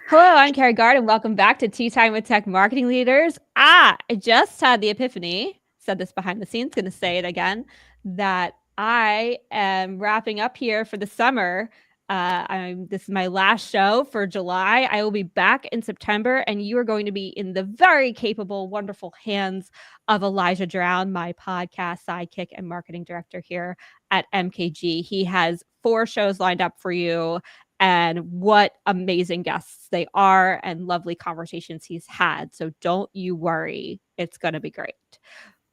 Hello, I'm Carrie Gard, and welcome back to Tea Time with Tech Marketing Leaders. I just had the epiphany, said this behind the scenes, going to say it again, that I am wrapping up here for the summer. This is my last show for July. I will be back in September, and you are going to be in the very capable, wonderful hands of Elijah Drown, my podcast sidekick and marketing director here at MKG. He has 4 shows lined up for you. And what amazing guests they are and lovely conversations he's had. So don't you worry. It's going to be great.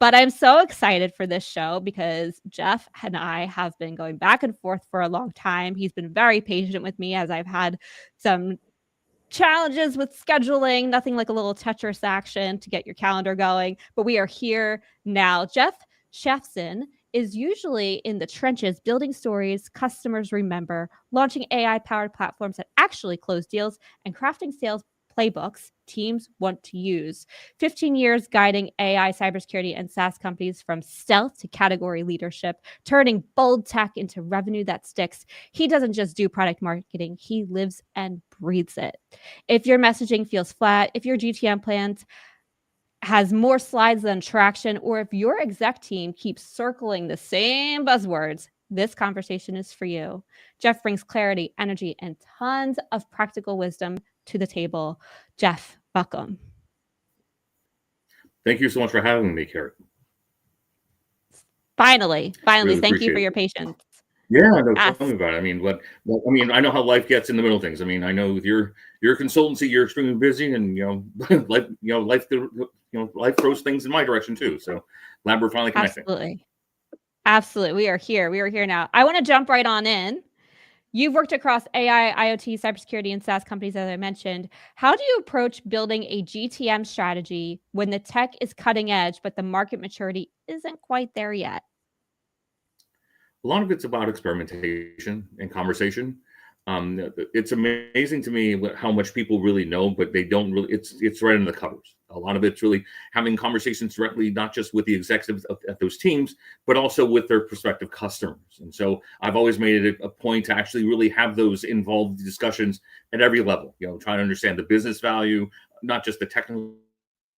But I'm so excited for this show because Jeff and I have been going back and forth for a long time. He's been very patient with me as I've had some challenges with scheduling, nothing like a little Tetris action to get your calendar going. But we are here now. Jeff Schaffzin is usually in the trenches, building stories customers remember, launching AI-powered platforms that actually close deals, and crafting sales playbooks teams want to use. 15 years guiding AI, cybersecurity, and SaaS companies from stealth to category leadership, turning bold tech into revenue that sticks. He doesn't just do product marketing, he lives and breathes it. If your messaging feels flat, if your GTM plans has more slides than traction, or if your exec team keeps circling the same buzzwords, this conversation is for you. Jeff brings clarity, energy, and tons of practical wisdom to the table. Jeff, welcome. Thank you so much for having me, Carrie. Finally, really thank you for your patience. Yeah, no, tell me about it. I mean, I know how life gets in the middle of things. I mean, I know with your consultancy, you're extremely busy, and life throws things in my direction too. So glad we're finally connecting. Absolutely. We are here now. I want to jump right on in. You've worked across AI, IoT, cybersecurity, and SaaS companies, as I mentioned. How do you approach building a GTM strategy when the tech is cutting edge, but the market maturity isn't quite there yet? A lot of it's about experimentation and conversation. It's amazing to me how much people really know, but they don't really. It's right in the covers. A lot of it's really having conversations directly, not just with the executives at those teams, but also with their prospective customers. And so I've always made it a point to actually really have those involved discussions at every level. Trying to understand the business value, not just the technical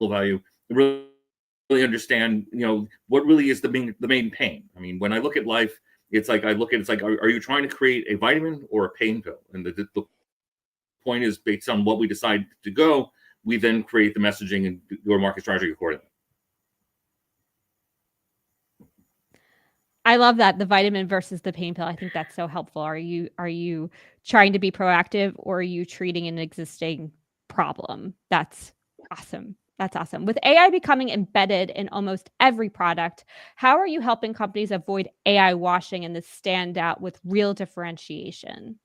value. Really understand, what really is the main pain. I mean, when I look at life, it's like are you trying to create a vitamin or a pain pill? And the point is, based on what we decide to go, we then create the messaging and your market strategy accordingly. I love that, the vitamin versus the pain pill. I think that's so helpful. Are you trying to be proactive, or are you treating an existing problem? That's awesome. That's awesome. With AI becoming embedded in almost every product, how are you helping companies avoid AI washing and this stand out with real differentiation?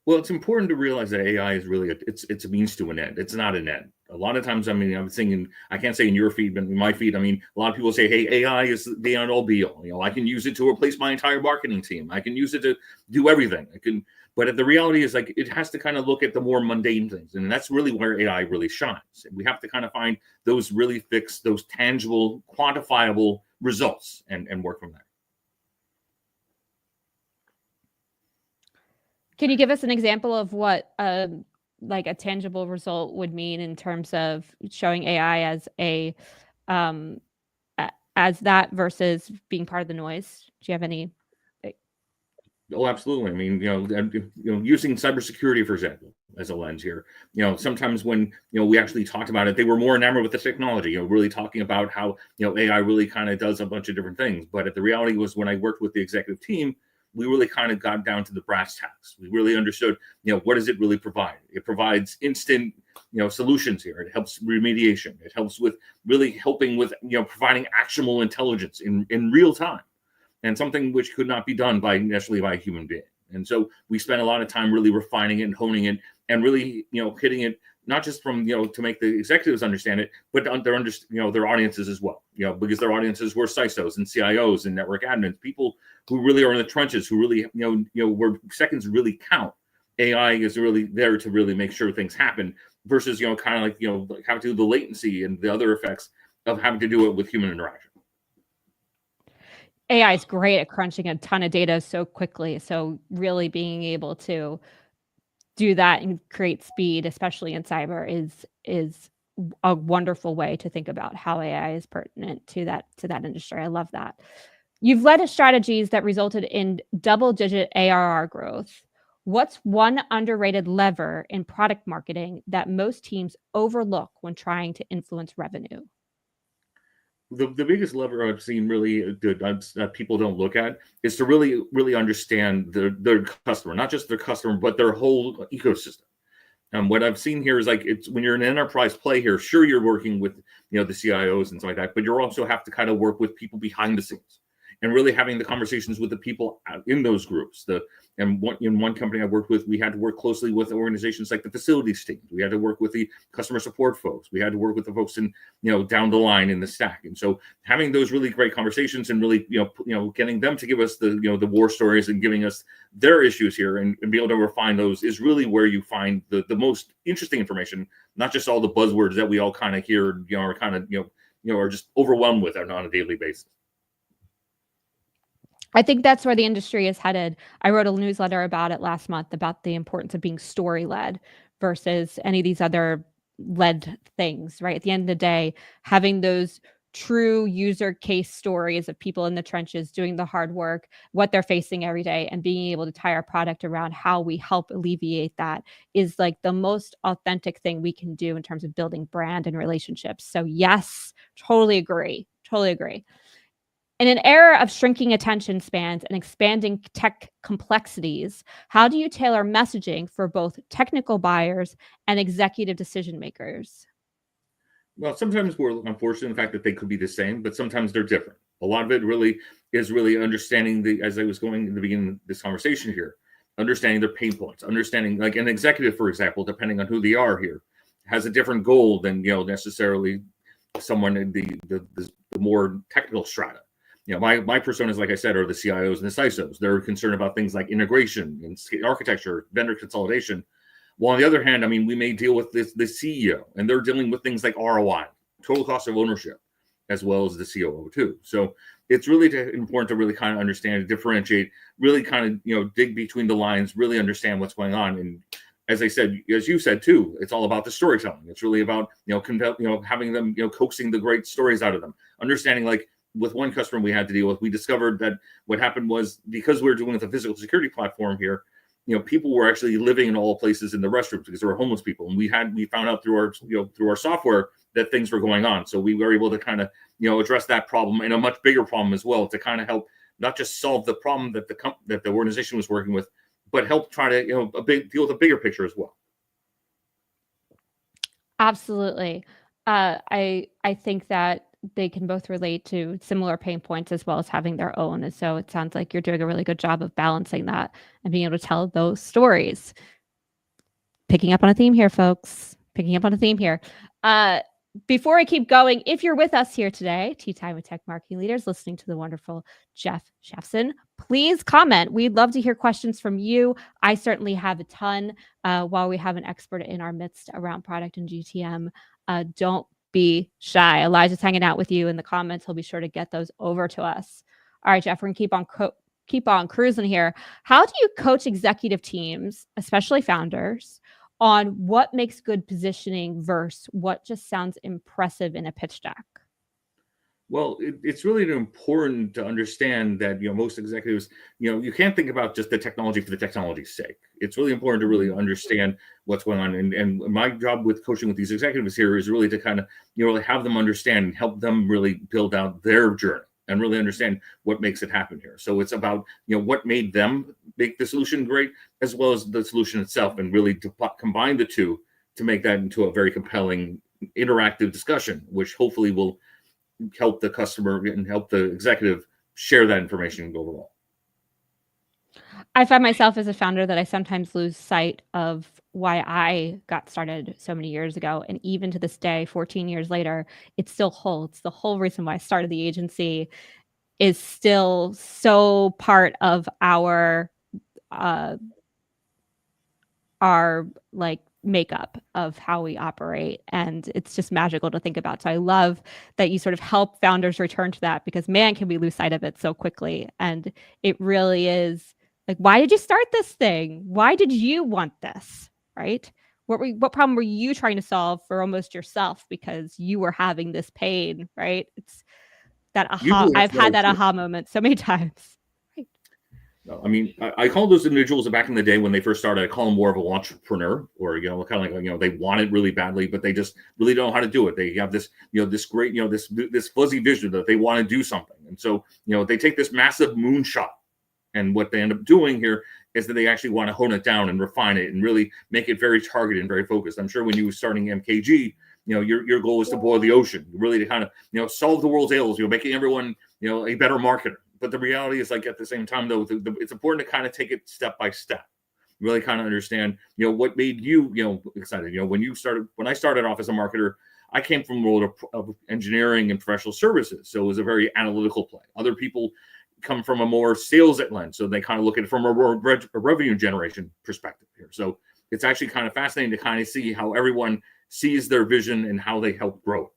Well, it's important to realize that AI is really it's a means to an end. It's not an end. A lot of times, I mean, I'm thinking, I can't say in your feed, but in my feed, I mean, a lot of people say, hey, AI is the end all be all. I can use it to replace my entire marketing team. I can use it to do everything. But the reality is, like, it has to kind of look at the more mundane things. And that's really where AI really shines. We have to kind of find those really fixed, those tangible, quantifiable results and work from there. Can you give us an example of what like a tangible result would mean in terms of showing AI as that versus being part of the noise? Do you have any? Oh, absolutely. I mean, using cybersecurity, for example, as a lens here, sometimes when, we actually talked about it, they were more enamored with the technology, really talking about how, AI really kind of does a bunch of different things. But the reality was, when I worked with the executive team, we really kind of got down to the brass tacks. We really understood, what does it really provide? It provides instant, solutions here. It helps remediation. It helps with really helping with, providing actionable intelligence in real time. And something which could not be done necessarily by a human being. And so we spent a lot of time really refining it and honing it, and really, hitting it, not just from, to make the executives understand it, but their audiences as well, because their audiences were CISOs and CIOs and network admins, people who really are in the trenches, who really, where seconds really count. AI is really there to really make sure things happen versus, kind of like, having to do the latency and the other effects of having to do it with human interaction. AI is great at crunching a ton of data so quickly. So really being able to do that and create speed, especially in cyber, is a wonderful way to think about how AI is pertinent to that industry. I love that. You've led strategies that resulted in double-digit ARR growth. What's one underrated lever in product marketing that most teams overlook when trying to influence revenue? The biggest lever I've seen really that people don't look at is to really understand their customer, not just their customer, but their whole ecosystem. What I've seen here is like it's when you're an enterprise play here, sure you're working with the CIOs and stuff like that, but you also have to kind of work with people behind the scenes and really having the conversations with the people in those groups. In one company I worked with, we had to work closely with organizations like the facilities team. We had to work with the customer support folks. We had to work with the folks in down the line in the stack. And so having those really great conversations and really getting them to give us the war stories and giving us their issues here and be able to refine those is really where you find the most interesting information, not just all the buzzwords that we all kind of hear are kind of are just overwhelmed with on a daily basis. I think that's where the industry is headed. I wrote a newsletter about it last month about the importance of being story-led versus any of these other led things, right? At the end of the day, having those true user case stories of people in the trenches doing the hard work, what they're facing every day, and being able to tie our product around how we help alleviate that is like the most authentic thing we can do in terms of building brand and relationships. So yes, totally agree. Totally agree. In an era of shrinking attention spans and expanding tech complexities, how do you tailor messaging for both technical buyers and executive decision makers? Well, sometimes we're unfortunate in the fact that they could be the same, but sometimes they're different. A lot of it really is understanding as I was going in the beginning of this conversation here, understanding their pain points, understanding like an executive, for example, depending on who they are here, has a different goal than necessarily someone in the more technical strata. My personas, like I said, are the CIOs and the CISOs. They're concerned about things like integration and architecture, vendor consolidation. While on the other hand, I mean, we may deal with the CEO, and they're dealing with things like ROI, total cost of ownership, as well as the COO too. So it's really important to really kind of understand, differentiate, really kind of dig between the lines, really understand what's going on. And as I said, as you said too, it's all about the storytelling. It's really about having them coaxing the great stories out of them, understanding like. With one customer we had to deal with, we discovered that what happened was because we were doing with a physical security platform here, people were actually living in all places in the restrooms because there were homeless people, and we found out through our software that things were going on. So we were able to kind of address that problem and a much bigger problem as well to kind of help not just solve the problem that the organization was working with, but help try to deal with a bigger picture as well. Absolutely. I think that they can both relate to similar pain points as well as having their own. And so it sounds like you're doing a really good job of balancing that and being able to tell those stories. Picking up on a theme here, folks. Picking up on a theme here. Before I keep going, if you're with us here today, Tea Time with Tech Marketing Leaders, listening to the wonderful Jeff Schaffzin, please comment. We'd love to hear questions from you. I certainly have a ton. While we have an expert in our midst around product and GTM, don't be shy. Elijah's hanging out with you in the comments. He'll be sure to get those over to us. All right, Jeff, we're gonna keep on cruising here. How do you coach executive teams, especially founders, on what makes good positioning versus what just sounds impressive in a pitch deck? Well, it's really important to understand that most executives, you can't think about just the technology for the technology's sake. It's really important to really understand what's going on. And my job with coaching with these executives here is really to kind of really have them understand and help them really build out their journey and really understand what makes it happen here. So it's about what made them make the solution great, as well as the solution itself, and really to combine the two to make that into a very compelling, interactive discussion, which hopefully will help the customer and help the executive share that information overall. I find myself as a founder that I sometimes lose sight of why I got started so many years ago. And even to this day, 14 years later, it still holds. The whole reason why I started the agency is still so part of our like makeup of how we operate, and it's just magical to think about. So I love that you sort of help founders return to that, because man, can we lose sight of it so quickly. And it really is like, why did you start this thing? Why did you want this? right? What problem were you trying to solve for almost yourself because you were having this pain, right? It's that aha. Usually that's I've had very that true. aha moment so many times. Right. I mean, I call those individuals back in the day when they first started, I call them more of an entrepreneur, or, you know, kind of like, you know, they want it really badly, but they just really don't know how to do it. They have this, you know, this great, you know, this fuzzy vision that they want to do something. And so, you know, they take this massive moonshot, and what they end up doing here is that they actually want to hone it down and refine it and really make it very targeted and very focused. I'm sure when you were starting MKG, you know, your goal is to boil the ocean, really to kind of, you know, solve the world's ails, you know, making everyone, you know, a better marketer. But the reality is, like, at the same time, though, it's important to kind of take it step by step, really kind of understand, you know, what made you, you know, excited. You know, when I started off as a marketer, I came from the world of engineering and professional services. So it was a very analytical play. Other people come from a more sales lens. So they kind of look at it from a revenue generation perspective here. So it's actually kind of fascinating to kind of see how everyone sees their vision and how they help grow.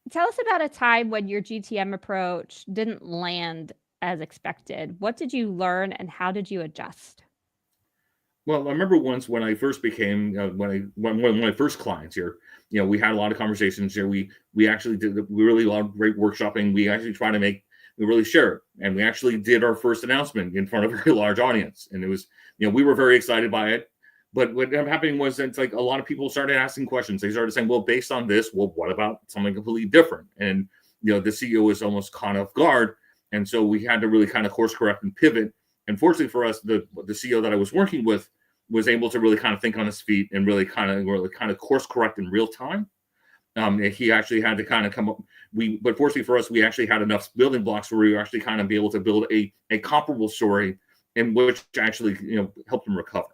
Tell us about a time when your GTM approach didn't land as expected. What did you learn and how did you adjust? Well, I remember once when I first became one of my first clients here. You know, we had a lot of conversations here. We actually we really loved great workshopping. We actually tried to we really share it, and we actually did our first announcement in front of a very large audience, and it was, you know, we were very excited by it. But what ended up happening was, it's like a lot of people started asking questions. They started saying, "Well, based on this, well, what about something completely different?" And, you know, the CEO was almost caught off guard, and so we had to really kind of course correct and pivot. And fortunately for us, the CEO that I was working with was able to really kind of think on his feet and really kind of course correct in real time. He actually had to kind of come up. But fortunately for us, we actually had enough building blocks where we were actually kind of be able to build a comparable story in which actually, you know, helped him recover.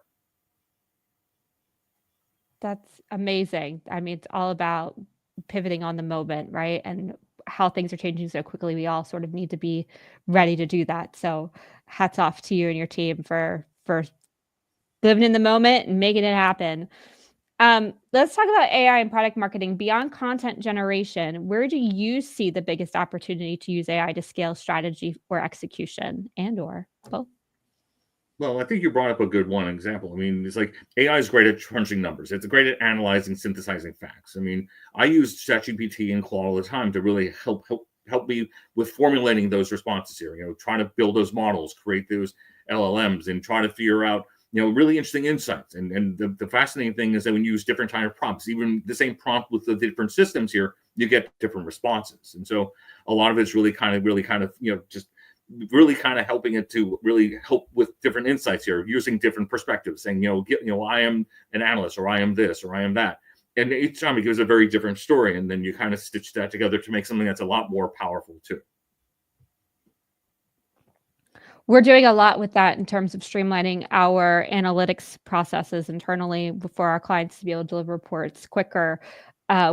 That's amazing. I mean, it's all about pivoting on the moment, right? And how things are changing so quickly. We all sort of need to be ready to do that. So hats off to you and your team for living in the moment and making it happen. Let's talk about AI and product marketing. Beyond content generation, where do you see the biggest opportunity to use AI to scale strategy or execution, and or both? Well, I think you brought up a good one example. I mean, it's like AI is great at crunching numbers. It's great at analyzing, synthesizing facts. I mean, I use ChatGPT and Claude all the time to really help me with formulating those responses here. You know, trying to build those models, create those LLMs, and try to figure out, you know, really interesting insights. And the fascinating thing is that when you use different kind of prompts, even the same prompt with the different systems here, you get different responses. And so a lot of it's really kind of, you know, just really kind of helping it to really help with different insights here, using different perspectives, saying, you know, I am an analyst, or I am this, or I am that. And each time it gives a very different story. And then you kind of stitch that together to make something that's a lot more powerful too. We're doing a lot with that in terms of streamlining our analytics processes internally for our clients to be able to deliver reports quicker,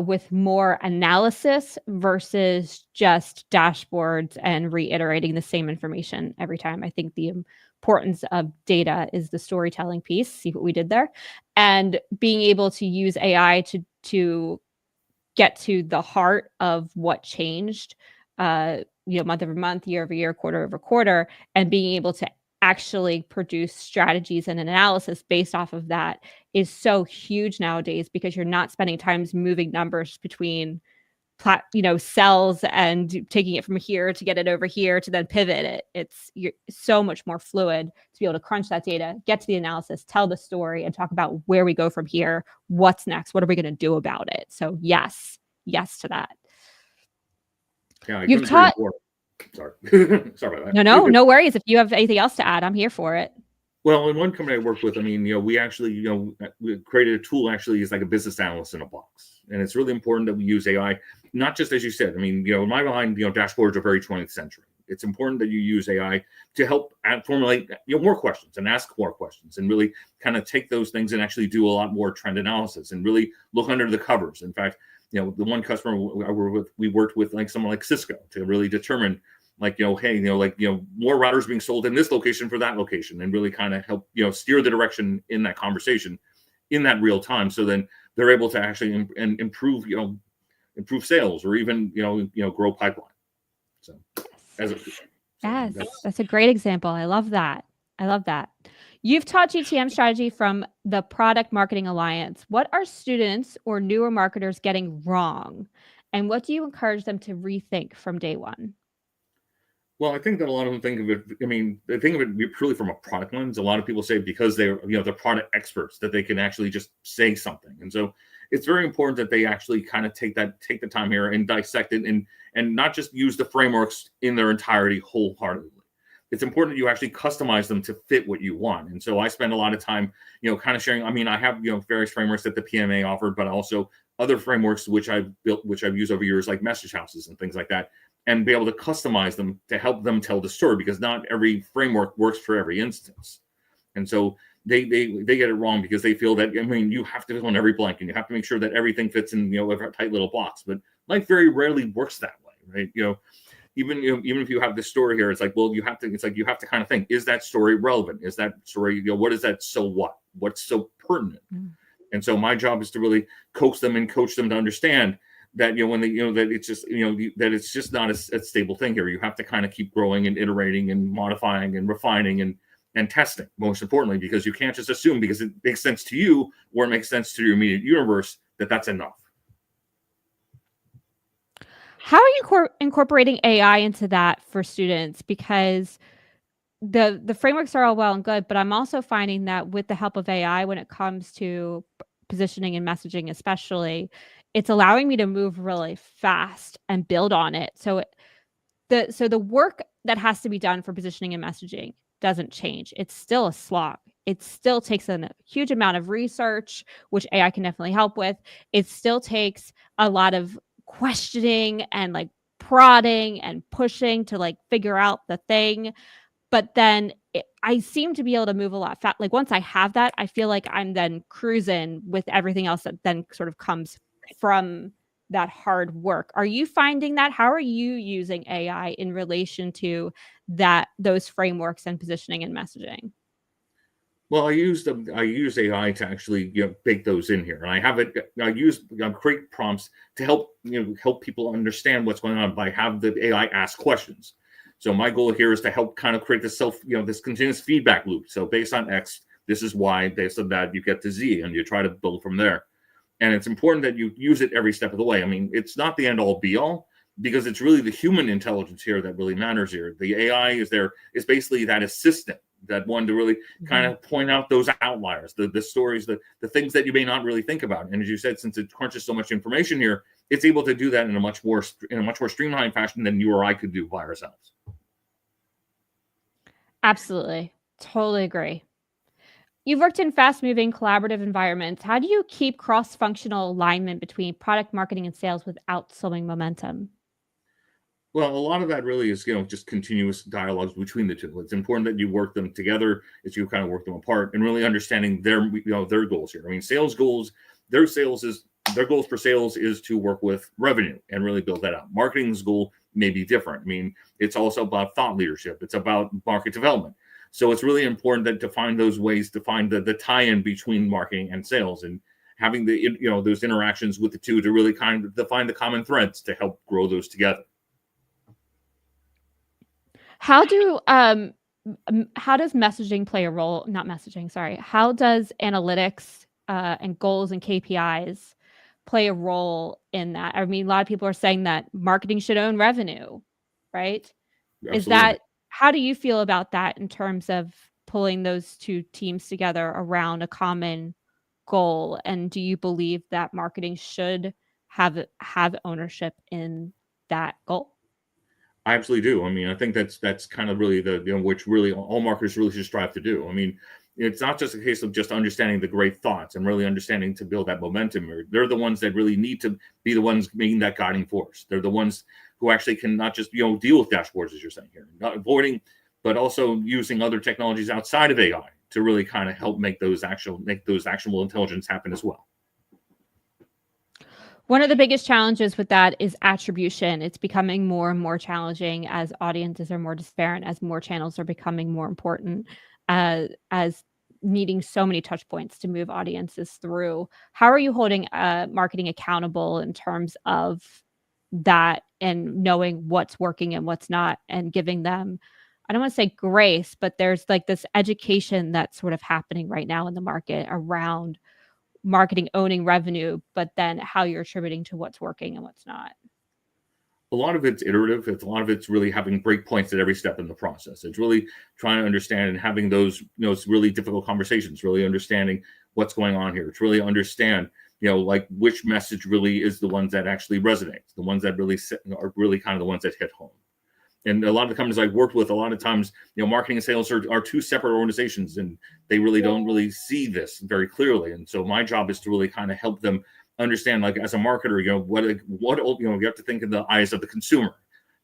with more analysis versus just dashboards and reiterating the same information every time. I think the importance of data is the storytelling piece. See what we did there? And being able to use AI to get to the heart of what changed, month over month, year over year, quarter over quarter, and being able to actually produce strategies and analysis based off of that is so huge nowadays, because you're not spending time moving numbers between cells and taking it from here to get it over here to then pivot it. You're so much more fluid to be able to crunch that data, get to the analysis, tell the story, and talk about where we go from here. What's next? What are we going to do about it? So yes to that. Yeah, You've taught. Sorry. Sorry about that. No worries. If you have anything else to add, I'm here for it. Well, in one company I worked with, I mean, you know, we actually, you know, we created a tool actually is like a business analyst in a box. And it's really important that we use AI, not just as you said. I mean, you know, in my mind, you know, dashboards are very 20th century. It's important that you use AI to help formulate, you know, more questions and ask more questions, and really kind of take those things and actually do a lot more trend analysis and really look under the covers. In fact, you know, the one customer we worked with like someone like Cisco to really determine, like, you know, hey, you know, like, you know, more routers being sold in this location for that location, and really kind of help, you know, steer the direction in that conversation in that real time. So then they're able to actually improve sales, or even, you know, grow pipeline. So that's a great example. I love that. I love that. You've taught GTM strategy from the Product Marketing Alliance. What are students or newer marketers getting wrong? And what do you encourage them to rethink from day one? Well, I think that a lot of them think of it. I mean, they think of it purely from a product lens. A lot of people say because they're product experts that they can actually just say something, and so it's very important that they actually kind of take the time here and dissect it and not just use the frameworks in their entirety wholeheartedly. It's important that you actually customize them to fit what you want. And so I spend a lot of time, kind of sharing. I mean, I have various frameworks that the PMA offered, but also other frameworks which I've built, which I've used over years, like message houses and things like that, and be able to customize them to help them tell the story, because not every framework works for every instance. And so they get it wrong because they feel that, I mean, you have to fill in every blank and you have to make sure that everything fits in, a tight little box. But life very rarely works that way, right? Even if you have this story here, it's like, well, you have to kind of think, is that story relevant? Is that story, what is that? So what? What's so pertinent? Mm. And so my job is to really coax them and coach them to understand that when they that it's just that it's just not a stable thing here. You have to kind of keep growing and iterating and modifying and refining and testing, most importantly, because you can't just assume because it makes sense to you or it makes sense to your immediate universe that that's enough. How are you incorporating AI into that for students? Because the frameworks are all well and good, but I'm also finding that with the help of AI, when it comes to positioning and messaging, especially, it's allowing me to move really fast and build on it. So the work that has to be done for positioning and messaging doesn't change. It's still a slog. It still takes a huge amount of research, which AI can definitely help with. It still takes a lot of questioning and like prodding and pushing to like figure out the thing. But then I seem to be able to move a lot fast. Like once I have that, I feel like I'm then cruising with everything else that then sort of comes from that hard work. Are you finding that? How are you using AI in relation to those frameworks and positioning and messaging? Well, I use AI to actually bake those in here, and I create prompts to help people understand what's going on by have the AI ask questions. So my goal here is to help kind of create this this continuous feedback loop. So based on X, this is Y. Based on that, you get to Z, and you try to build from there. And it's important that you use it every step of the way. I mean, it's not the end all be all, because it's really the human intelligence here that really matters here. The AI is basically that assistant, that one to really kind of point out those outliers, the stories, the things that you may not really think about. And as you said, since it crunches so much information here, it's able to do that in a much more streamlined fashion than you or I could do by ourselves. Absolutely. Totally agree. You've worked in fast-moving collaborative environments. How do you keep cross-functional alignment between product marketing and sales without slowing momentum? Well, a lot of that really is, just continuous dialogues between the two. It's important that you work them together as you kind of work them apart, and really understanding their goals here. I mean, their goals for sales is to work with revenue and really build that out. Marketing's goal may be different. I mean, it's also about thought leadership. It's about market development. So it's really important that to find those ways to find the tie-in between marketing and sales, and having those interactions with the two to really kind of define the common threads to help grow those together. How does messaging play a role? Not messaging, sorry. How does analytics and goals and KPIs play a role in that? I mean, a lot of people are saying that marketing should own revenue, right? Absolutely. How do you feel about that in terms of pulling those two teams together around a common goal? And do you believe that marketing should have ownership in that goal? I absolutely do. I mean, I think that's kind of really which really all marketers really should strive to do. I mean, it's not just a case of just understanding the great thoughts and really understanding to build that momentum. They're the ones that really need to be the ones making that guiding force. They're the ones who actually can not just deal with dashboards, as you're saying here, not avoiding, but also using other technologies outside of AI to really kind of help make those actionable intelligence happen as well. One of the biggest challenges with that is attribution. It's becoming more and more challenging as audiences are more disparate, as more channels are becoming more important, as needing so many touch points to move audiences through. How are you holding marketing accountable in terms of that and knowing what's working and what's not, and giving them I don't want to say grace, but there's like this education that's sort of happening right now in the market around marketing owning revenue, but then how you're attributing to what's working and what's not. A lot of it's iterative. A lot of it's really having breakpoints at every step in the process. It's really trying to understand and having those, really difficult conversations, really understanding what's going on here. It's really understand, like which message really is the ones that actually resonates, the ones that really are really kind of the ones that hit home. And a lot of the companies I've worked with, a lot of times, marketing and sales are two separate organizations, and they really don't really see this very clearly. And so my job is to really kind of help them understand, like as a marketer, you have to think in the eyes of the consumer.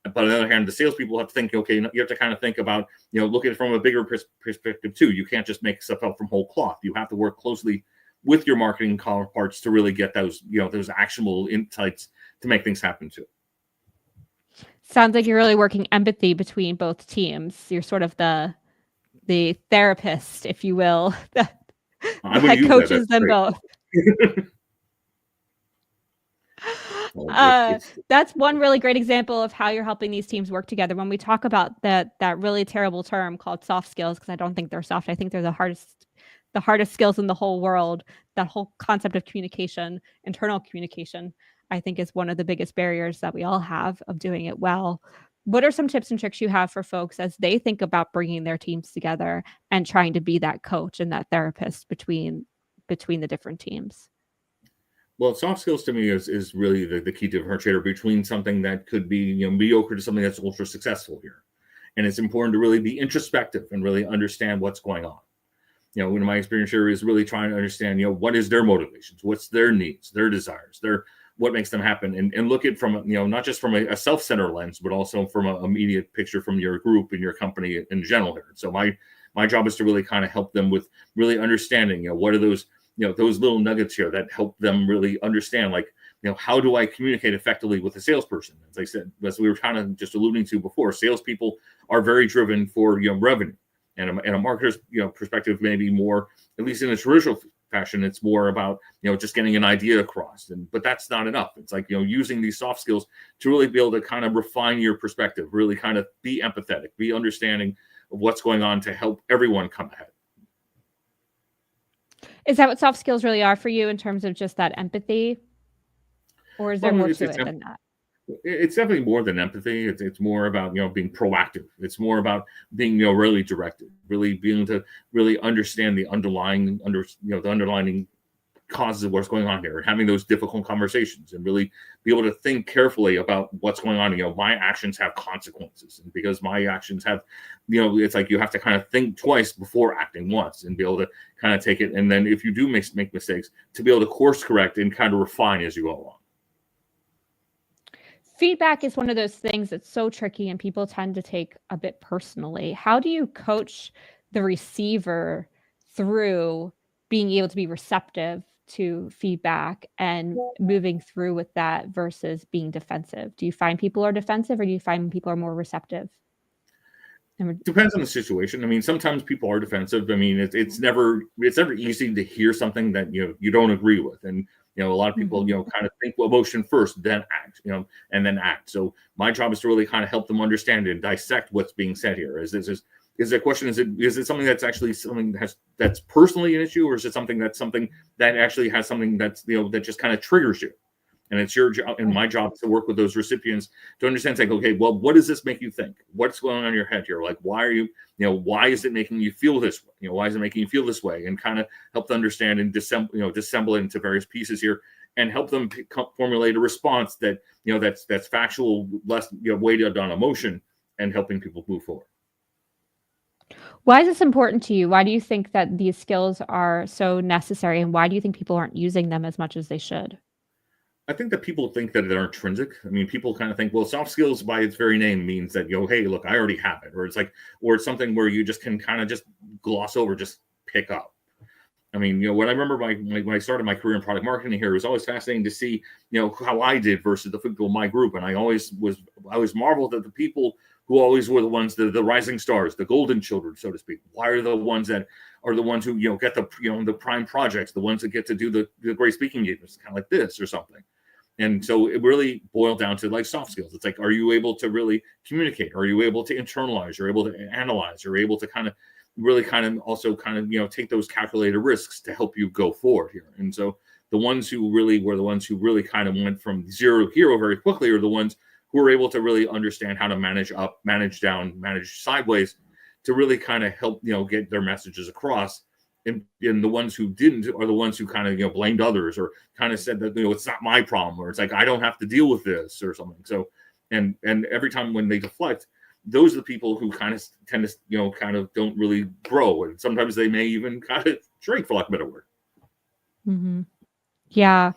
But on the other hand, the salespeople have to think, okay, you have to kind of think about, look at it from a bigger perspective too. You can't just make stuff up from whole cloth. You have to work closely with your marketing counterparts to really get those, those actionable insights to make things happen too. Sounds like you're really working empathy between both teams. You're sort of the therapist, if you will, that coaches them both. That's one really great example of how you're helping these teams work together. When we talk about that really terrible term called soft skills, because I don't think they're soft. I think they're the hardest skills in the whole world. That whole concept of communication, internal communication, I think is one of the biggest barriers that we all have of doing it well. What are some tips and tricks you have for folks as they think about bringing their teams together and trying to be that coach and that therapist between the different teams? Well, soft skills to me is really the key differentiator between something that could be mediocre to something that's ultra successful here. And it's important to really be introspective and really understand what's going on. In my experience here is really trying to understand, what is their motivations, what's their needs, their desires, what makes them happen, and look at from, not just from a self-centered lens, but also from an immediate picture from your group and your company in general here. So my job is to really kind of help them with really understanding, what are those, those little nuggets here that help them really understand, like, how do I communicate effectively with a salesperson? As I said, as we were kind of just alluding to before, salespeople are very driven for, revenue. And a marketer's, perspective, maybe more, at least in a traditional fashion, it's more about, just getting an idea across. But that's not enough. It's like, using these soft skills to really be able to kind of refine your perspective, really kind of be empathetic, be understanding of what's going on to help everyone come ahead. Is that what soft skills really are for you in terms of just that empathy? Or is there more to it than that? It's definitely more than empathy. It's more about, being proactive. It's more about being, really directed, really being able to really understand the underlying causes of what's going on here, and having those difficult conversations, and really be able to think carefully about what's going on. My actions have consequences, and because my actions have, it's like you have to kind of think twice before acting once, and be able to kind of take it. And then if you do make mistakes, to be able to course correct and kind of refine as you go along. Feedback is one of those things that's so tricky and people tend to take a bit personally. How do you coach the receiver through being able to be receptive to feedback and moving through with that versus being defensive? Do you find people are defensive, or do you find people are more receptive? Depends on the situation. I mean, sometimes people are defensive. I mean, it's never easy to hear something that you don't agree with, and a lot of people kind of think emotion first, then act, and then act. So my job is to really kind of help them understand and dissect what's being said here. Is the question, is it something that's actually something that's personally an issue, or is it something that actually has something that's that just kind of triggers you? And it's your job and my job to work with those recipients to understand, like, okay, well, what does this make you think? What's going on in your head here? Like, why are you, why is it making you feel this way? Why is it making you feel this way? And kind of help them understand and dissemble it into various pieces here, and help them formulate a response that, that's factual, less, weighted on emotion, and helping people move forward. Why is this important to you? Why do you think that these skills are so necessary, and why do you think people aren't using them as much as they should? I think that people think that they're intrinsic. I mean, people kind of think, well, soft skills by its very name means that, hey, look, I already have it. Or it's something where you just can kind of just gloss over, just pick up. I mean, when I remember when I started my career in product marketing here, it was always fascinating to see, how I did versus the people in my group. And I always marveled at the people who always were the ones, the rising stars, the golden children, so to speak. Why are the ones that are the ones who, get the, the prime projects, the ones that get to do the great speaking engagements, kind of like this or something. And so it really boiled down to like soft skills. It's like, are you able to really communicate? Are you able to internalize? Are you able to analyze? Are you able to kind of really kind of also kind of, take those calculated risks to help you go forward here? And so the ones who really were the ones who really kind of went from zero to hero very quickly are the ones who were able to really understand how to manage up, manage down, manage sideways to really kind of help, get their messages across. And the ones who didn't are the ones who kind of blamed others or kind of said that it's not my problem, or it's like I don't have to deal with this or something. So and every time when they deflect, those are the people who kind of tend to kind of don't really grow, and sometimes they may even kind of shrink, for lack of a better word. Mm-hmm. Yeah,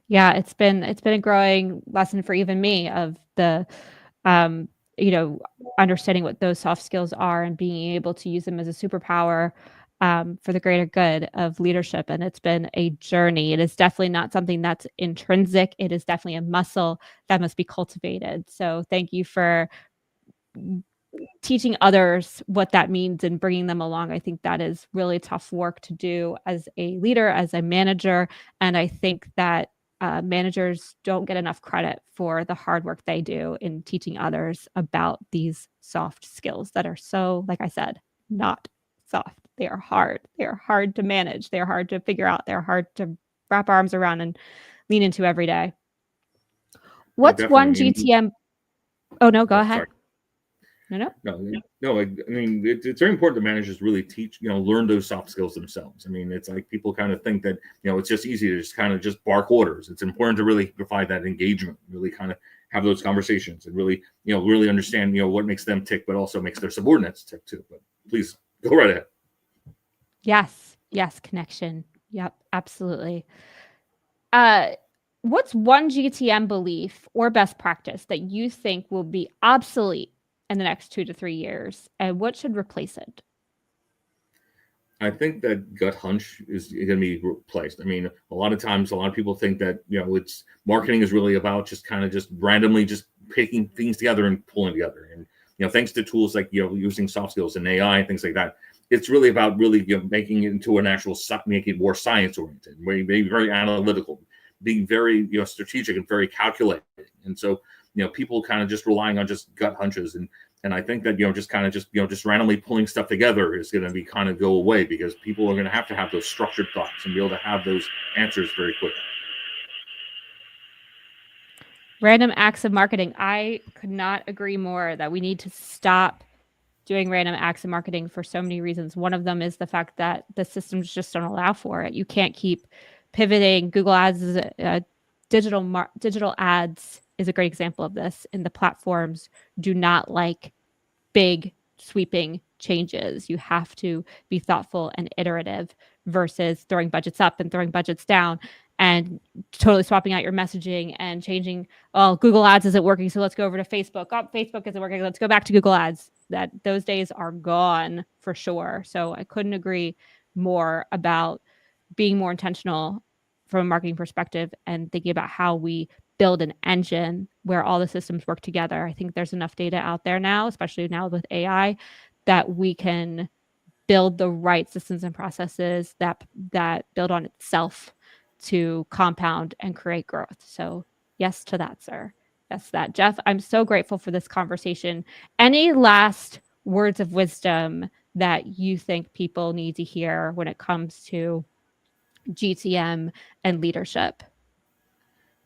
it's been a growing lesson for even me of the understanding what those soft skills are and being able to use them as a superpower for the greater good of leadership. And it's been a journey. It is definitely not something that's intrinsic. It is definitely a muscle that must be cultivated. So thank you for teaching others what that means and bringing them along. I think that is really tough work to do as a leader, as a manager. And I think that managers don't get enough credit for the hard work they do in teaching others about these soft skills that are so, like I said, not soft. They are hard. They are hard to manage. They're hard to figure out. They're hard to wrap our arms around and lean into every day. What's one GTM? Oh, no, go ahead. Sorry. No. I mean, it's very important that managers really teach, learn those soft skills themselves. I mean, it's like people kind of think that, it's just easy to just kind of just bark orders. It's important to really provide that engagement, really kind of have those conversations and really, really understand, what makes them tick, but also makes their subordinates tick too. But please go right ahead. Yes. Connection. Yep. Absolutely. What's one GTM belief or best practice that you think will be obsolete in the next 2 to 3 years, and what should replace it? I think that gut hunch is going to be replaced. I mean, a lot of times, a lot of people think that, it's marketing is really about just kind of just randomly just picking things together and pulling together. And, thanks to tools like, using soft skills and AI and things like that, it's really about really making it into an actual, making it more science oriented, being very analytical, being very, strategic and very calculated. And so, people kind of just relying on just gut hunches. And I think that, just kind of just randomly pulling stuff together is going to be kind of go away, because people are going to have those structured thoughts and be able to have those answers very quickly. Random acts of marketing. I could not agree more that we need to stop doing random acts of marketing for so many reasons. One of them is the fact that the systems just don't allow for it. You can't keep pivoting. Google Ads is digital ads is a great example of this. And the platforms do not like big sweeping changes. You have to be thoughtful and iterative versus throwing budgets up and throwing budgets down and totally swapping out your messaging and changing. Oh, Google Ads isn't working, so let's go over to Facebook. Oh, Facebook isn't working, let's go back to Google Ads. Those days are gone for sure. So I couldn't agree more about being more intentional from a marketing perspective and thinking about how we build an engine where all the systems work together. I think there's enough data out there now, especially now with AI, that we can build the right systems and processes that build on itself to compound and create growth. So yes to that, sir. Yes to that. Jeff, I'm so grateful for this conversation. Any last words of wisdom that you think people need to hear when it comes to GTM and leadership?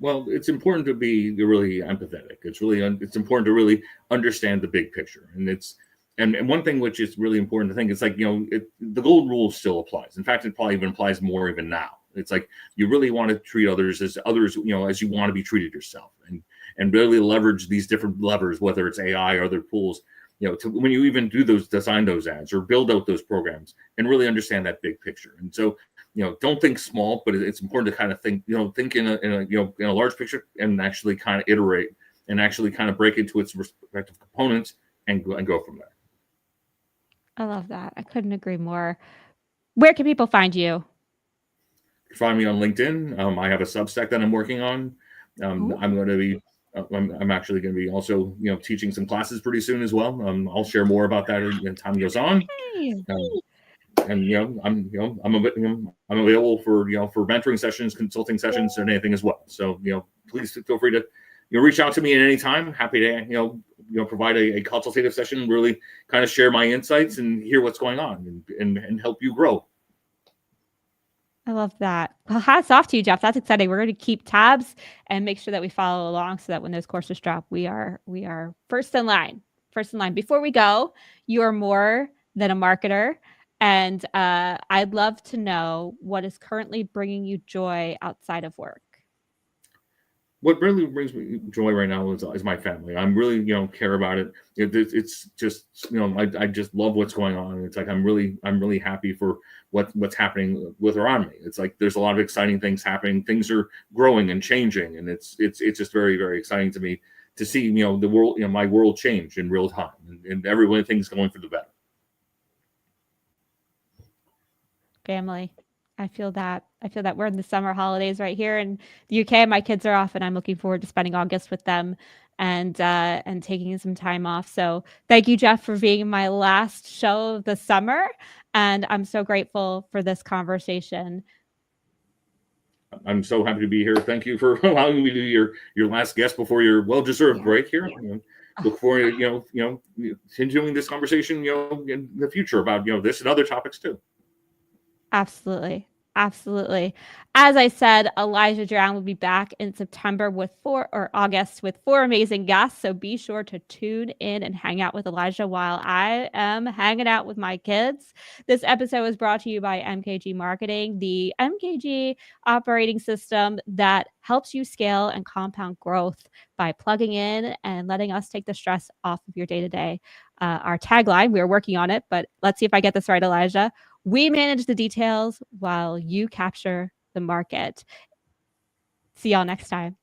Well, it's important to be really empathetic. It's important to really understand the big picture. And one thing which is really important to think, it's like, the gold rule still applies. In fact, it probably even applies more even now. It's like, you really want to treat others, as you want to be treated yourself, and really leverage these different levers, whether it's AI or other tools, when you even design those ads or build out those programs, and really understand that big picture. And so, don't think small, but it's important to kind of think in a large picture, and actually kind of iterate and actually kind of break into its respective components and go from there. I love that. I couldn't agree more. Where can people find you? Find me on LinkedIn. I have a Substack that I'm working on. I'm going to be. I'm actually going to be also, teaching some classes pretty soon as well. I'll share more about that as time goes on. and I'm available for for mentoring sessions, consulting sessions, and anything as well. So please feel free to reach out to me at any time. Happy to provide a consultative session, really kind of share my insights and hear what's going on and help you grow. I love that. Well, hats off to you, Jeff. That's exciting. We're going to keep tabs and make sure that we follow along so that when those courses drop, we are first in line. First in line. Before we go, you are more than a marketer. And I'd love to know what is currently bringing you joy outside of work. What really brings me joy right now is my family. I'm really, care about it. It's just, I just love what's going on. It's like I'm really happy for what's happening with around me. It's like there's a lot of exciting things happening. Things are growing and changing, and it's just very, very exciting to me to see the world, my world change in real time, and everything's going for the better. Family. I feel that we're in the summer holidays right here in the UK. My kids are off, and I'm looking forward to spending August with them and taking some time off. So thank you, Jeff, for being my last show of the summer. And I'm so grateful for this conversation. I'm so happy to be here. Thank you for allowing me to be your last guest before your well-deserved break here. Look forward to continuing this conversation in the future about this and other topics too. Absolutely. Absolutely. As I said, Elijah Drown will be back in September August with 4 amazing guests. So be sure to tune in and hang out with Elijah while I am hanging out with my kids. This episode was brought to you by MKG Marketing, the MKG operating system that helps you scale and compound growth by plugging in and letting us take the stress off of your day-to-day. Our tagline, we're working on it, but let's see if I get this right, Elijah. We manage the details while you capture the market. See y'all next time.